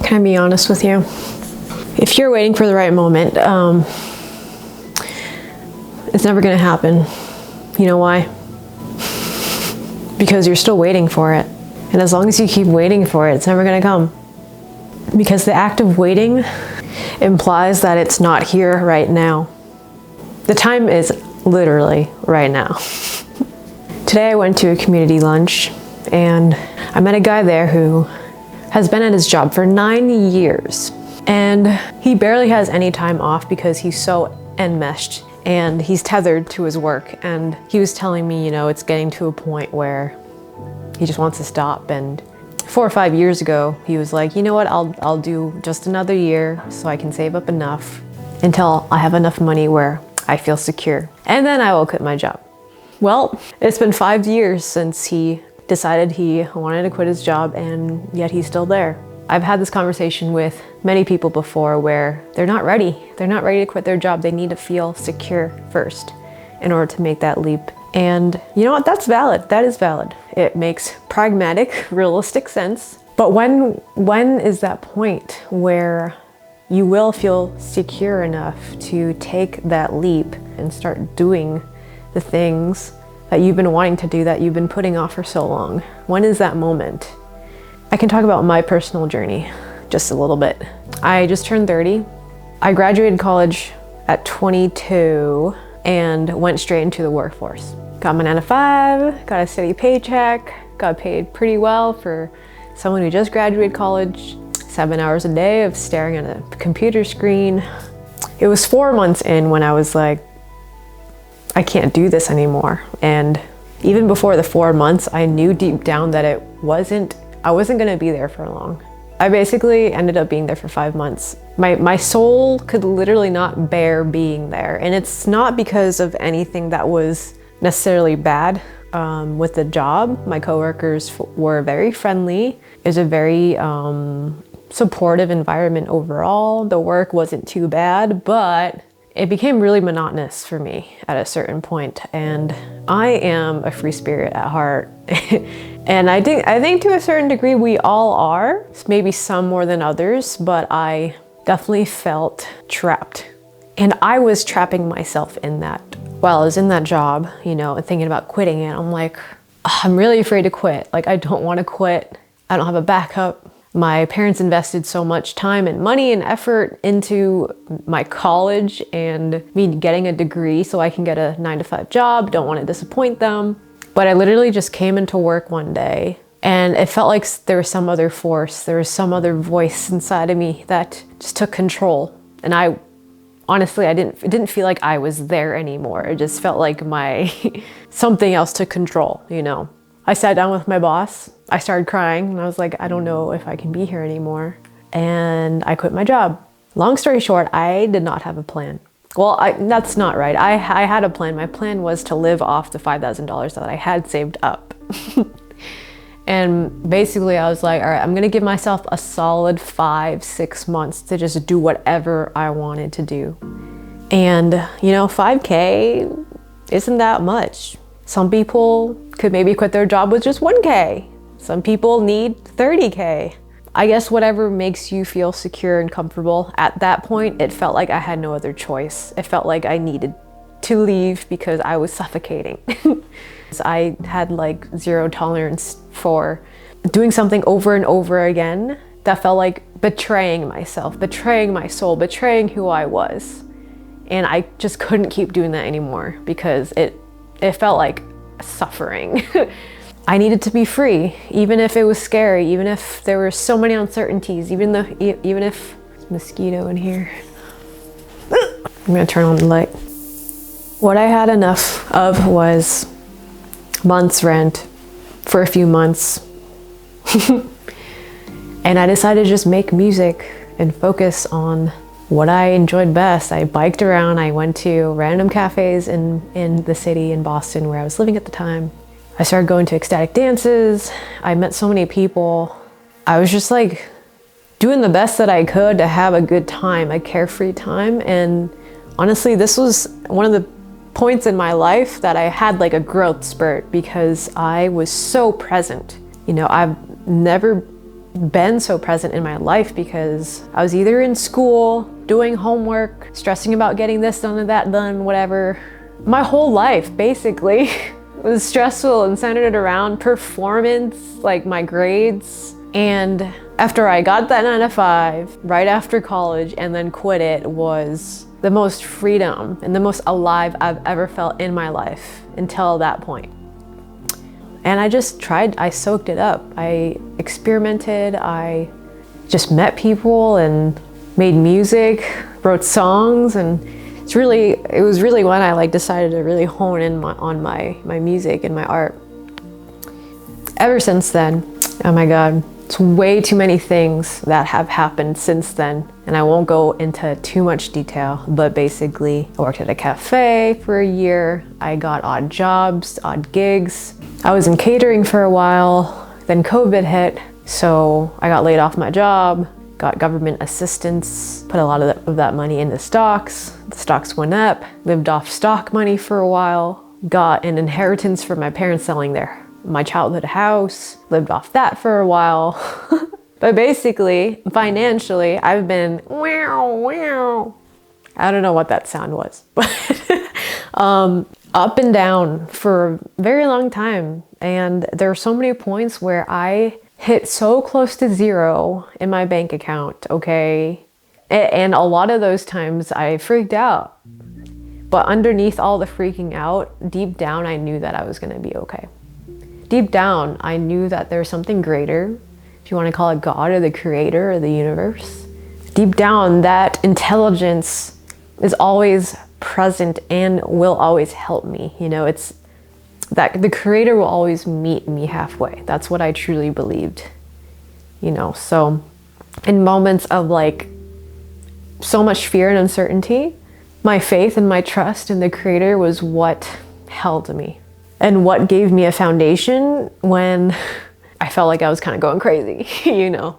Can I be honest with you? If you're waiting for the right moment, it's never gonna happen. You know why? Because you're still waiting for it. And as long as you keep waiting for it, it's never gonna come. Because the act of waiting implies that it's not here right now. The time is literally right now. Today I went to a community lunch and I met a guy there who has been at his job for 9 years. And he barely has any time off because he's so enmeshed and he's tethered to his work. And he was telling me, you know, it's getting to a point where he just wants to stop. And 4 or 5 years ago, he was like, you know what, I'll do just another year so I can save up enough until I have enough money where I feel secure. And then I will quit my job. Well, it's been 5 years since he decided he wanted to quit his job, and yet he's still there. I've had this conversation with many people before where they're not ready. They're not ready to quit their job. They need to feel secure first in order to make that leap. And you know what? That's valid. That is valid. It makes pragmatic, realistic sense. But when is that point where you will feel secure enough to take that leap and start doing the things that you've been wanting to do, that you've been putting off for so long? When is that moment? I can talk about my personal journey just a little bit. I just turned 30. I graduated college at 22 and went straight into the workforce. Got my 9 to 5, got a steady paycheck, got paid pretty well for someone who just graduated college. 7 hours a day of staring at a computer screen. It was 4 months in when I was like, I can't do this anymore. And even before the 4 months, I knew deep down that I wasn't gonna be there for long. I basically ended up being there for 5 months. My soul could literally not bear being there. And it's not because of anything that was necessarily bad with the job. My coworkers were very friendly. It was a very supportive environment overall. The work wasn't too bad, but it became really monotonous for me at a certain point. And I am a free spirit at heart. And I think to a certain degree we all are, maybe some more than others, but I definitely felt trapped. And I was trapping myself in that. While I was in that job, you know, and thinking about quitting it, I'm like, I'm really afraid to quit. Like, I don't want to quit. I don't have a backup. My parents invested so much time and money and effort into my college and me getting a degree so I can get a 9 to 5 job. Don't want to disappoint them. But I literally just came into work one day and it felt like there was some other force. There was some other voice inside of me that just took control. And honestly, it didn't feel like I was there anymore. It just felt like something else took control, you know. I sat down with my boss. I started crying and I was like, I don't know if I can be here anymore. And I quit my job. Long story short, I did not have a plan. Well, that's not right. I had a plan. My plan was to live off the $5,000 that I had saved up. And basically I was like, all right, I'm gonna give myself a solid 5-6 months to just do whatever I wanted to do. And you know, 5K isn't that much. Some people could maybe quit their job with just 1K. Some people need 30K. I guess whatever makes you feel secure and comfortable. At that point, it felt like I had no other choice. It felt like I needed to leave because I was suffocating. I had like zero tolerance for doing something over and over again that felt like betraying myself, betraying my soul, betraying who I was. And I just couldn't keep doing that anymore because it felt like suffering. I needed to be free, even if it was scary, even if there were so many uncertainties, even if there's a mosquito in here. I'm gonna turn on the light. What I had enough of was month's rent for a few months. And I decided to just make music and focus on what I enjoyed best. I biked around, I went to random cafes in the city in Boston where I was living at the time. I started going to ecstatic dances. I met so many people. I was just like doing the best that I could to have a good time, a carefree time. And honestly, this was one of the points in my life that I had like a growth spurt because I was so present. You know, I've never been so present in my life because I was either in school, doing homework, stressing about getting this done and that done, whatever. My whole life basically was stressful and centered around performance, like my grades. And after I got that 9 to 5, right after college, and then quit it, was the most freedom and the most alive I've ever felt in my life until that point. And I just tried, I soaked it up. I experimented, I just met people and made music, wrote songs, and it was really when I like decided to really hone in on my music and my art. Ever since then, oh my God, it's way too many things that have happened since then. And I won't go into too much detail, but basically I worked at a cafe for a year. I got odd jobs, odd gigs. I was in catering for a while, then COVID hit. So I got laid off my job, got government assistance, put a lot of that money into stocks. The stocks went up, lived off stock money for a while, got an inheritance from my parents selling my childhood house, lived off that for a while. But basically, financially, I've been I don't know what that sound was, but up and down for a very long time. And there are so many points where I hit so close to zero in my bank account, okay? And a lot of those times I freaked out. But underneath all the freaking out, deep down, I knew that I was gonna be okay. Deep down, I knew that there's something greater, if you want to call it God or the creator or the universe. Deep down, that intelligence is always present and will always help me. You know, it's that the creator will always meet me halfway. That's what I truly believed, you know. So in moments of like so much fear and uncertainty, my faith and my trust in the creator was what held me. And what gave me a foundation when I felt like I was kind of going crazy, you know.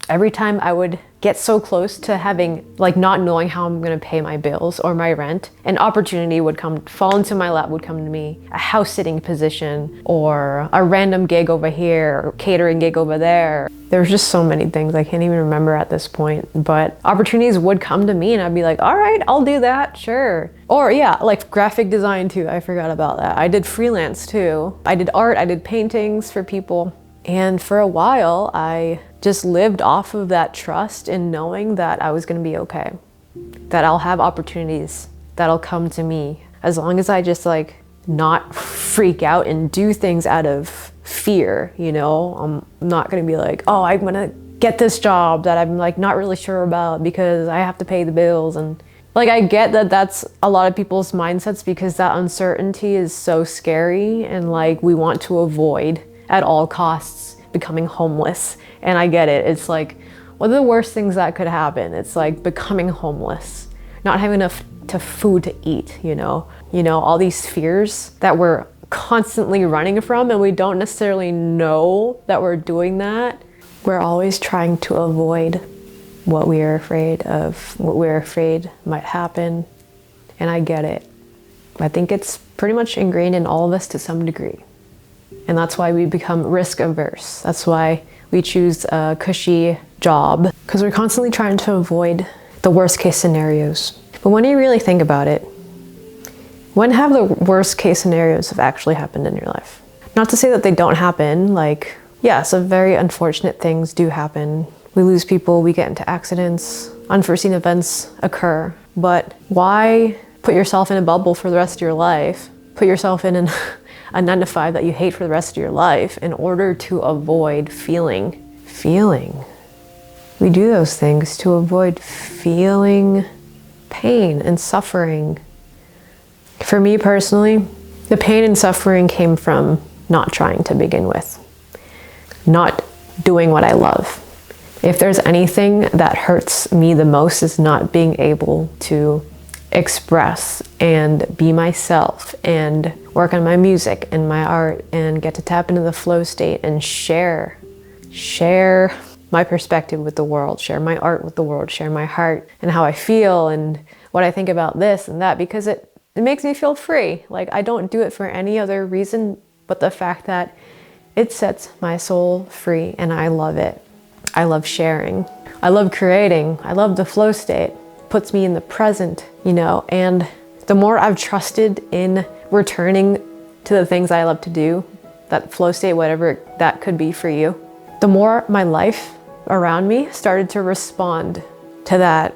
Every time I would get so close to having, like not knowing how I'm gonna pay my bills or my rent, an opportunity would fall into my lap, would come to me, a house sitting position or a random gig over here, or catering gig over there. There's just so many things I can't even remember at this point, but opportunities would come to me and I'd be like, all right, I'll do that, sure. Or yeah, like graphic design too, I forgot about that. I did freelance too. I did art, I did paintings for people. And for a while, I just lived off of that trust in knowing that I was gonna be okay. That I'll have opportunities that'll come to me. As long as I just like not freak out and do things out of fear, you know? I'm not gonna be like, oh, I'm gonna get this job that I'm like not really sure about because I have to pay the bills. And like, I get that that's a lot of people's mindsets because that uncertainty is so scary and like we want to avoid at all costs becoming homeless. And I get it. It's like, what are the worst things that could happen? It's like becoming homeless, not having enough food to eat, you know, all these fears that we're constantly running from and we don't necessarily know that we're doing that. We're always trying to avoid what we are afraid of, what we're afraid might happen. And I get it. I think it's pretty much ingrained in all of us to some degree. And that's why we become risk averse. That's why we choose a cushy job, because we're constantly trying to avoid the worst case scenarios. But when you really think about it, when have the worst case scenarios have actually happened in your life? Not to say that they don't happen, like, yeah, some very unfortunate things do happen. We lose people, we get into accidents, unforeseen events occur. But why put yourself in a bubble for the rest of your life? Put yourself in a 9 to 5 that you hate for the rest of your life in order to avoid feeling. We do those things to avoid feeling pain and suffering. For me personally, the pain and suffering came from not trying to begin with, not doing what I love. If there's anything that hurts me the most is not being able to express and be myself and work on my music and my art and get to tap into the flow state and share my perspective with the world, share my art with the world, share my heart and how I feel and what I think about this and that, because it makes me feel free. Like, I don't do it for any other reason but the fact that it sets my soul free and I love it. I love sharing. I love creating. I love the flow state. Puts me in the present, you know, and the more I've trusted in returning to the things I love to do, that flow state, whatever that could be for you, the more my life around me started to respond to that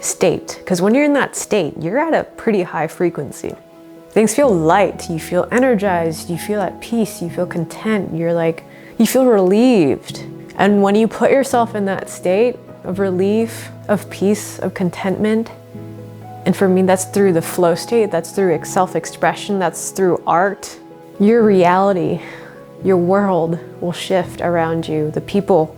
state. Because when you're in that state, you're at a pretty high frequency. Things feel light, you feel energized, you feel at peace, you feel content, you feel relieved. And when you put yourself in that state of relief, of peace, of contentment, and for me, that's through the flow state, that's through self-expression, that's through art, your reality, your world will shift around you. The people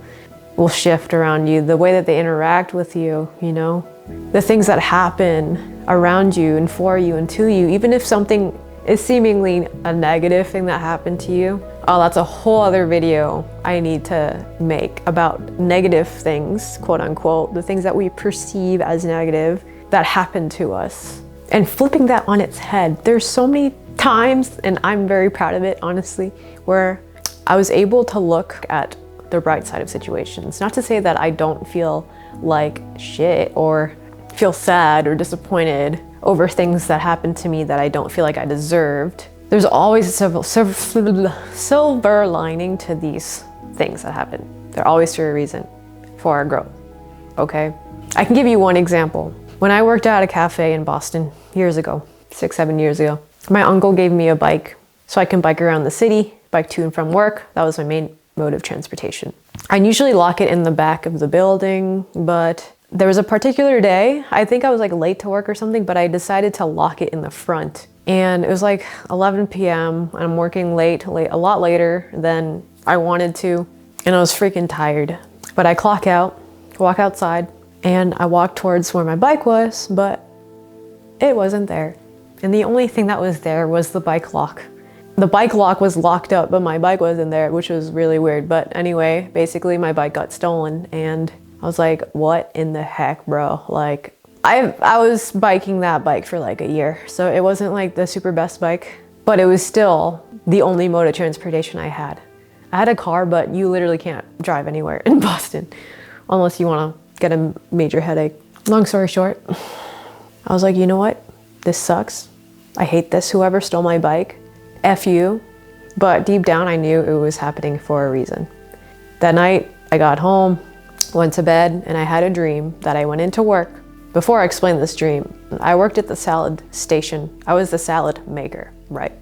will shift around you, the way that they interact with you, you know, the things that happen around you and for you and to you, even if something is seemingly a negative thing that happened to you. Oh, that's a whole other video I need to make about negative things, quote unquote, the things that we perceive as negative that happen to us. And flipping that on its head, there's so many times, and I'm very proud of it, honestly, where I was able to look at the bright side of situations. Not to say that I don't feel like shit or feel sad or disappointed over things that happened to me that I don't feel like I deserved. There's always a silver lining to these things that happen. They're always for a reason, for our growth, okay? I can give you one example. When I worked at a cafe in Boston years ago, 6-7 years ago, my uncle gave me a bike so I can bike around the city, bike to and from work. That was my main mode of transportation. I usually lock it in the back of the building, but there was a particular day, I think I was like late to work or something, but I decided to lock it in the front. And it was like 11 p.m. and I'm working late, a lot later than I wanted to. And I was freaking tired. But I clock out, walk outside, and I walk towards where my bike was, but it wasn't there. And the only thing that was there was the bike lock. The bike lock was locked up, but my bike wasn't there, which was really weird. But anyway, basically my bike got stolen and I was like, what in the heck, bro? Like, I was biking that bike for like a year, so it wasn't like the super best bike, but it was still the only mode of transportation I had. I had a car, but you literally can't drive anywhere in Boston unless you want to get a major headache. Long story short, I was like, you know what? This sucks. I hate this. Whoever stole my bike, F you. But deep down, I knew it was happening for a reason. That night, I got home, went to bed, and I had a dream that I went into work. Before I explain this dream, I worked at the salad station. I was the salad maker, right?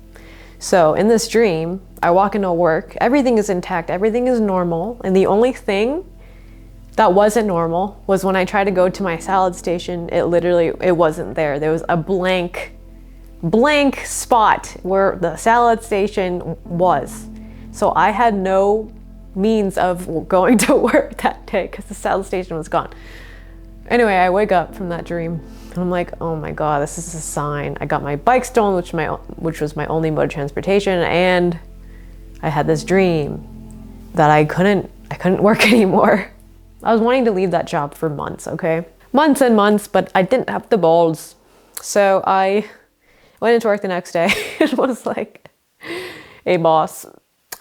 So in this dream, I walk into work, everything is intact, everything is normal, and the only thing that wasn't normal was when I tried to go to my salad station, it wasn't there. There was a blank spot where the salad station was. So I had no means of going to work that day because the salad station was gone. Anyway, I wake up from that dream and I'm like, oh my God, this is a sign. I got my bike stolen, which was my only mode of transportation, and I had this dream that I couldn't work anymore. I was wanting to leave that job for months, okay? Months and months, but I didn't have the balls. So I went into work the next day. It was like, hey boss,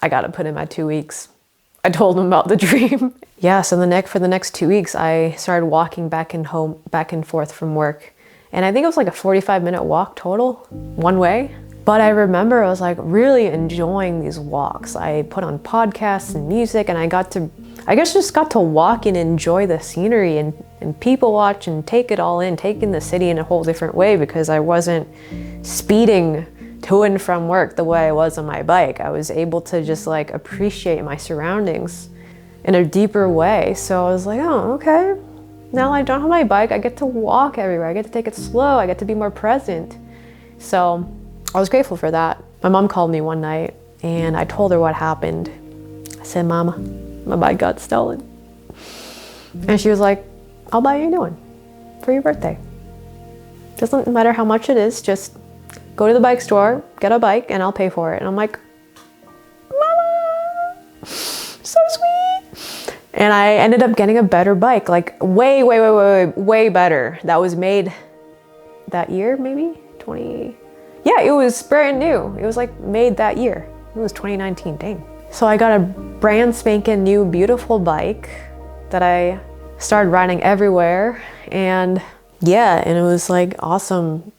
I gotta put in my 2 weeks. I told him about the dream. Yeah, so for the next 2 weeks, I started walking back and forth from work. And I think it was like a 45-minute walk total, one way. But I remember I was like really enjoying these walks. I put on podcasts and music, and I just got to walk and enjoy the scenery and people watch and take it all in, take in the city in a whole different way, because I wasn't speeding to and from work the way I was on my bike. I was able to just like appreciate my surroundings in a deeper way. So I was like, oh, okay. Now I don't have my bike, I get to walk everywhere. I get to take it slow. I get to be more present. So I was grateful for that. My mom called me one night and I told her what happened. I said, Mama, my bike got stolen. And she was like, I'll buy you a new one for your birthday. Doesn't matter how much it is, just go to the bike store, get a bike, and I'll pay for it. And I'm like, Mama, so sweet. And I ended up getting a better bike, like way better. That was made that year, maybe 20. Yeah, it was brand new. It was like made that year. It was 2019, dang. So I got a brand spanking new, beautiful bike. that I started writing everywhere. And yeah, and it was like awesome.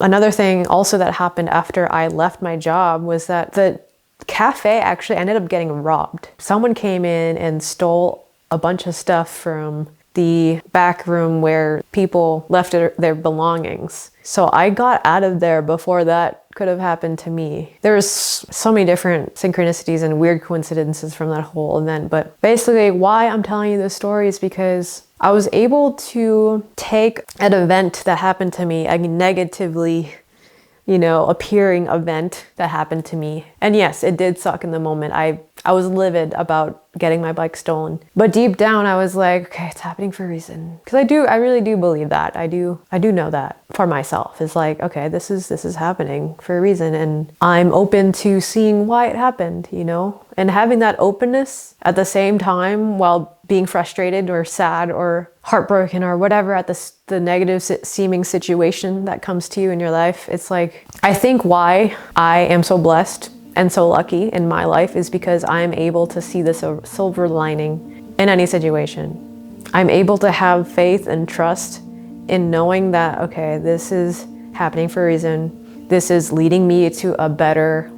Another thing also that happened after I left my job was that the cafe actually ended up getting robbed. Someone came in and stole a bunch of stuff from the back room where people left their belongings. So I got out of there before that could have happened to me. There was so many different synchronicities and weird coincidences from that whole event. But basically why I'm telling you this story is because I was able to take an event that happened to me, a negatively, appearing event that happened to me. And yes, it did suck in the moment. I was livid about getting my bike stolen. But deep down, I was like, okay, it's happening for a reason. Because I really do believe that. I do know that for myself. It's like, okay, this is happening for a reason. And I'm open to seeing why it happened, And having that openness at the same time while being frustrated or sad or heartbroken or whatever at the negative seeming situation that comes to you in your life. It's like, I think why I am so blessed and so lucky in my life is because I'm able to see the silver lining in any situation. I'm able to have faith and trust in knowing that, okay, this is happening for a reason. This is leading me to a better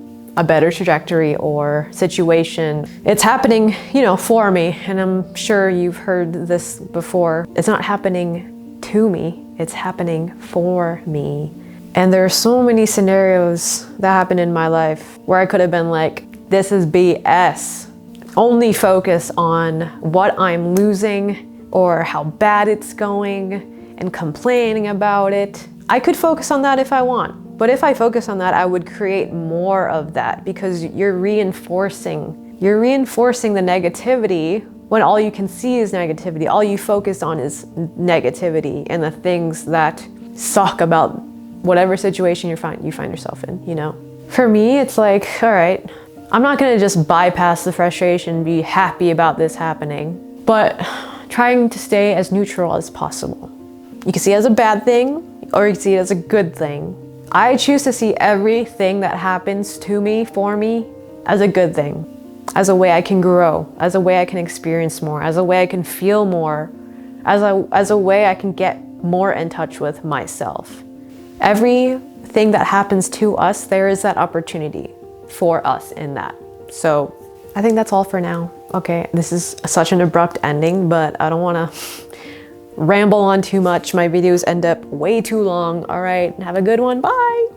trajectory or situation. It's happening, for me. And I'm sure you've heard this before. It's not happening to me, it's happening for me. And there are so many scenarios that happen in my life where I could have been like, this is BS. Only focus on what I'm losing or how bad it's going and complaining about it. I could focus on that if I want. But if I focus on that, I would create more of that because you're reinforcing the negativity when all you can see is negativity. All you focus on is negativity and the things that suck about whatever situation you find yourself in, For me, it's like, all right, I'm not gonna just bypass the frustration, be happy about this happening, but trying to stay as neutral as possible. You can see it as a bad thing, or you can see it as a good thing. I choose to see everything that happens to me, for me, as a good thing, as a way I can grow, as a way I can experience more, as a way I can feel more, as a way I can get more in touch with myself. Everything that happens to us, there is that opportunity for us in that. So I think that's all for now. Okay, this is such an abrupt ending, but I don't want to ramble on too much. My videos end up way too long. All right, have a good one. Bye.